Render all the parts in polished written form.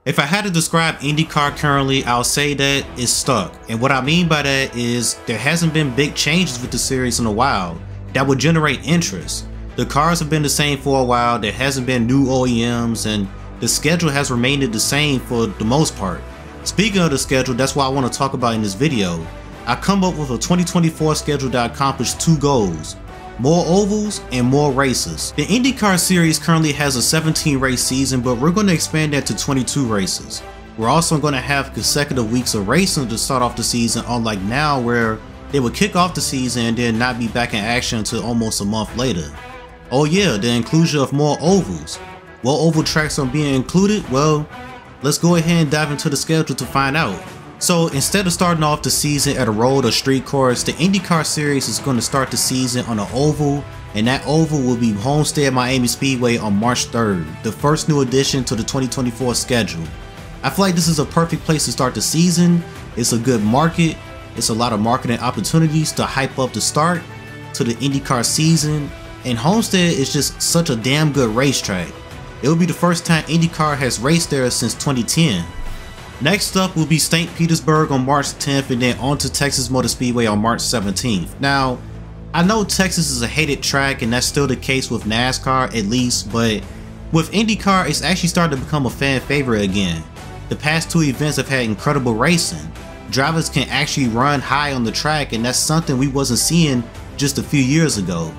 If I had to describe IndyCar currently, I'll say that it's stuck. And what I mean by that is there hasn't been big changes with the series in a while that would generate interest. The cars have been the same for a while, there hasn't been new OEMs, and the schedule has remained the same for the most part. Speaking of the schedule, that's what I want to talk about in this video. I come up with a 2024 schedule that accomplished two goals: more ovals and more races. The IndyCar series currently has a 17 race season, but we're going to expand that to 22 races. We're also going to have consecutive weeks of racing to start off the season, unlike now where they would kick off the season and then not be back in action until almost a month later. Oh yeah, the inclusion of more ovals. What oval tracks are being included? Well, let's go ahead and dive into the schedule to find out. So instead of starting off the season at a road or street course, the IndyCar series is going to start the season on an oval, and that oval will be Homestead Miami Speedway on March 3rd, the first new addition to the 2024 schedule. I feel like this is a perfect place to start the season. It's a good market, it's a lot of marketing opportunities to hype up the start to the IndyCar season, and Homestead is just such a damn good racetrack. It will be the first time IndyCar has raced there since 2010. Next up will be St. Petersburg on March 10th, and then on to Texas Motor Speedway on March 17th. Now, I know Texas is a hated track, and that's still the case with NASCAR at least, but with IndyCar, it's actually starting to become a fan favorite again. The past two events have had incredible racing. Drivers can actually run high on the track, and that's something we wasn't seeing just a few years ago.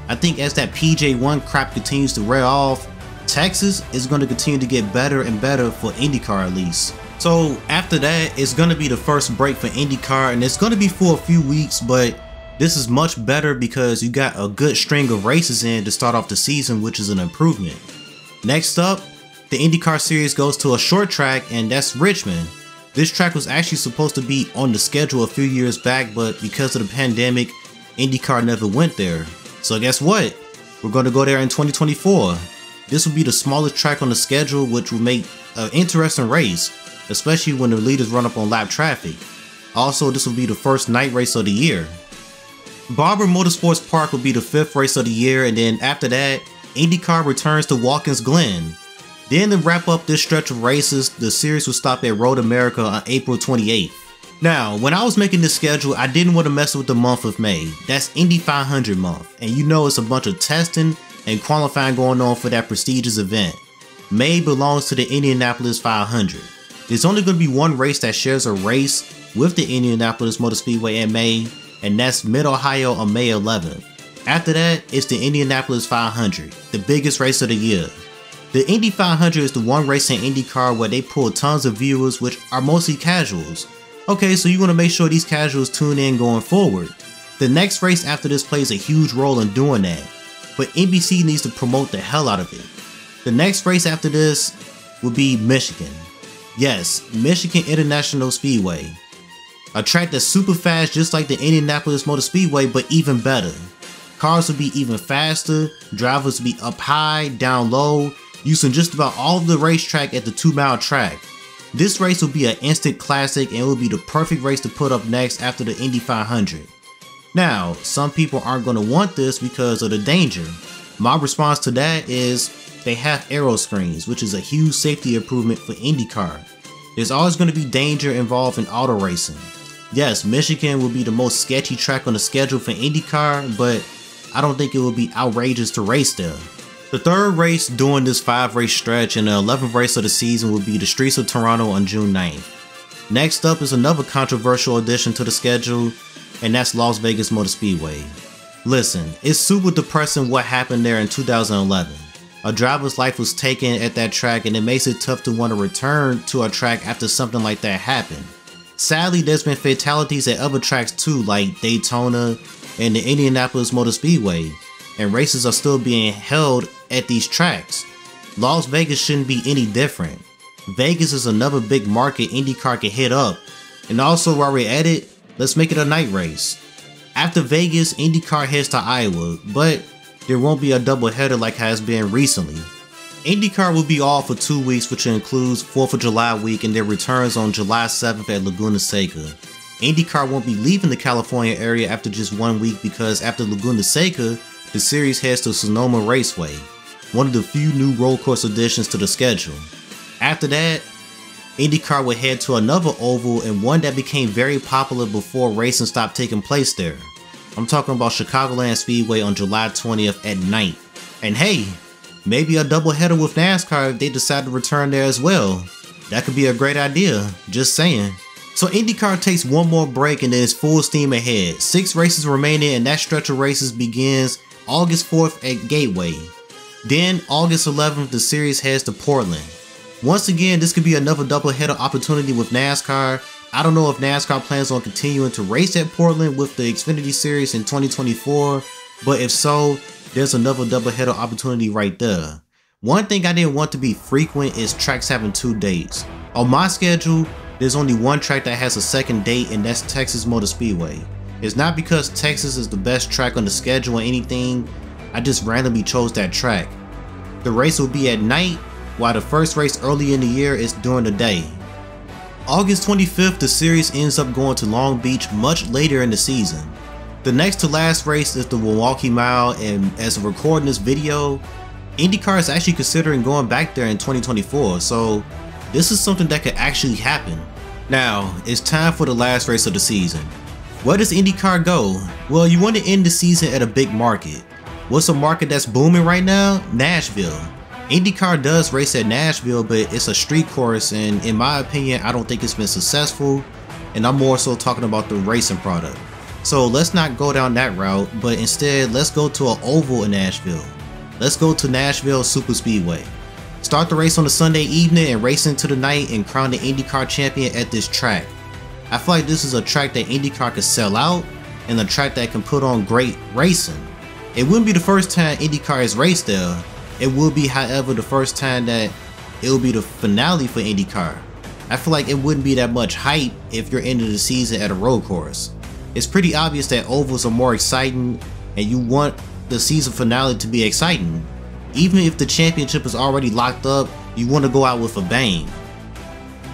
I think as that PJ1 crap continues to wear off, Texas is going to continue to get better and better for IndyCar at least. So after that, it's going to be the first break for IndyCar, and it's going to be for a few weeks, but this is much better because you got a good string of races in to start off the season, which is an improvement. Next up, the IndyCar series goes to a short track, and that's Richmond. This track was actually supposed to be on the schedule a few years back, but because of the pandemic, IndyCar never went there. So guess what? We're going to go there in 2024. This will be the smallest track on the schedule, which will make an interesting race, especially when the leaders run up on lap traffic. Also, this will be the first night race of the year. Barber Motorsports Park will be the 5th race of the year, and then after that, IndyCar returns to Watkins Glen. Then to wrap up this stretch of races, the series will stop at Road America on April 28th. Now, when I was making this schedule, I didn't want to mess with the month of May. That's Indy 500 month, and you know it's a bunch of testing and qualifying going on for that prestigious event. May belongs to the Indianapolis 500. There's only going to be one race that shares a race with the Indianapolis Motor Speedway in May, and that's Mid-Ohio on May 11th. After that, it's the Indianapolis 500, the biggest race of the year. The Indy 500 is the one race in IndyCar where they pull tons of viewers, which are mostly casuals. Okay, so you want to make sure these casuals tune in going forward. The next race after this plays a huge role in doing that, but NBC needs to promote the hell out of it. The next race after this will be Michigan. Yes, Michigan International Speedway. A track that's super fast just like the Indianapolis Motor Speedway, but even better. Cars will be even faster, drivers will be up high, down low, using just about all of the racetrack at the 2-mile track. This race will be an instant classic and will be the perfect race to put up next after the Indy 500. Now, some people aren't going to want this because of the danger. My response to that is they have aero screens, which is a huge safety improvement for IndyCar. There's always going to be danger involved in auto racing. Yes, Michigan will be the most sketchy track on the schedule for IndyCar, but I don't think it will be outrageous to race there. The third race during this 5-race stretch and the 11th race of the season will be the Streets of Toronto on June 9th. Next up is another controversial addition to the schedule, and that's Las Vegas Motor Speedway. Listen, it's super depressing what happened there in 2011. A driver's life was taken at that track, and it makes it tough to want to return to a track after something like that happened. Sadly, there's been fatalities at other tracks too, like Daytona and the Indianapolis Motor Speedway, and races are still being held at these tracks. Las Vegas shouldn't be any different. Vegas is another big market IndyCar can hit up, and also while we're at it, let's make it a night race. After Vegas, IndyCar heads to Iowa, but there won't be a doubleheader like has been recently. IndyCar will be off for 2 weeks, which includes 4th of July week, and then returns on July 7th at Laguna Seca. IndyCar won't be leaving the California area after just 1 week because after Laguna Seca, the series heads to Sonoma Raceway, one of the few new road course additions to the schedule. After that, IndyCar would head to another oval and one that became very popular before racing stopped taking place there. I'm talking about Chicagoland Speedway on July 20th at night. And hey, maybe a doubleheader with NASCAR if they decide to return there as well. That could be a great idea, just saying. So IndyCar takes one more break and then it's full steam ahead. 6 races remaining and that stretch of races begins August 4th at Gateway. Then August 11th the series heads to Portland. Once again, this could be another doubleheader opportunity with NASCAR. I don't know if NASCAR plans on continuing to race at Portland with the Xfinity Series in 2024, but if so, there's another doubleheader opportunity right there. One thing I didn't want to be frequent is tracks having 2 dates. On my schedule, there's only one track that has a second date and that's Texas Motor Speedway. It's not because Texas is the best track on the schedule or anything, I just randomly chose that track. The race will be at night, while the first race early in the year is during the day. August 25th, the series ends up going to Long Beach much later in the season. The next to last race is the Milwaukee Mile, and as of recording this video, IndyCar is actually considering going back there in 2024, so this is something that could actually happen. Now, it's time for the last race of the season. Where does IndyCar go? Well, you want to end the season at a big market. What's a market that's booming right now? Nashville. IndyCar does race at Nashville, but it's a street course and in my opinion, I don't think it's been successful, and I'm more so talking about the racing product. So let's not go down that route, but instead let's go to an oval in Nashville. Let's go to Nashville Super Speedway. Start the race on a Sunday evening and race into the night and crown the IndyCar champion at this track. I feel like this is a track that IndyCar could sell out and a track that can put on great racing. It wouldn't be the first time IndyCar has raced there. It will be, however, the first time that it will be the finale for IndyCar. I feel like it wouldn't be that much hype if you're ending the season at a road course. It's pretty obvious that ovals are more exciting and you want the season finale to be exciting. Even if the championship is already locked up, you want to go out with a bang.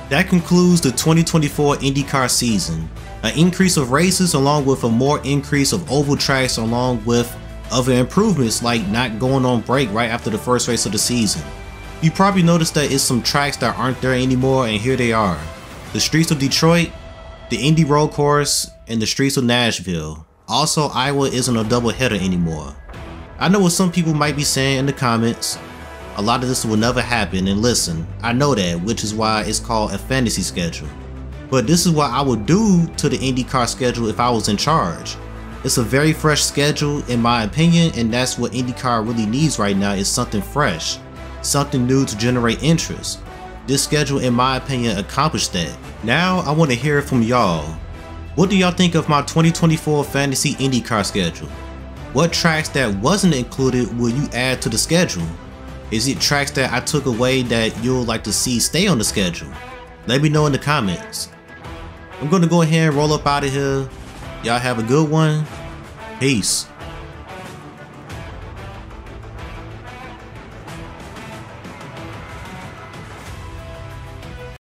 That concludes the 2024 IndyCar season. An increase of races along with a more increase of oval tracks along with other improvements like not going on break right after the first race of the season. You probably noticed that it's some tracks that aren't there anymore and here they are. The streets of Detroit, the Indy road course, and the streets of Nashville. Also, Iowa isn't a doubleheader anymore. I know what some people might be saying in the comments. A lot of this will never happen, and listen, I know that, which is why it's called a fantasy schedule. But this is what I would do to the IndyCar schedule if I was in charge. It's a very fresh schedule in my opinion, and that's what IndyCar really needs right now, is something fresh. Something new to generate interest. This schedule in my opinion accomplished that. Now I want to hear it from y'all. What do y'all think of my 2024 fantasy IndyCar schedule? What tracks that wasn't included will you add to the schedule? Is it tracks that I took away that you'll like to see stay on the schedule? Let me know in the comments. I'm going to go ahead and roll up out of here. Y'all have a good one. Peace.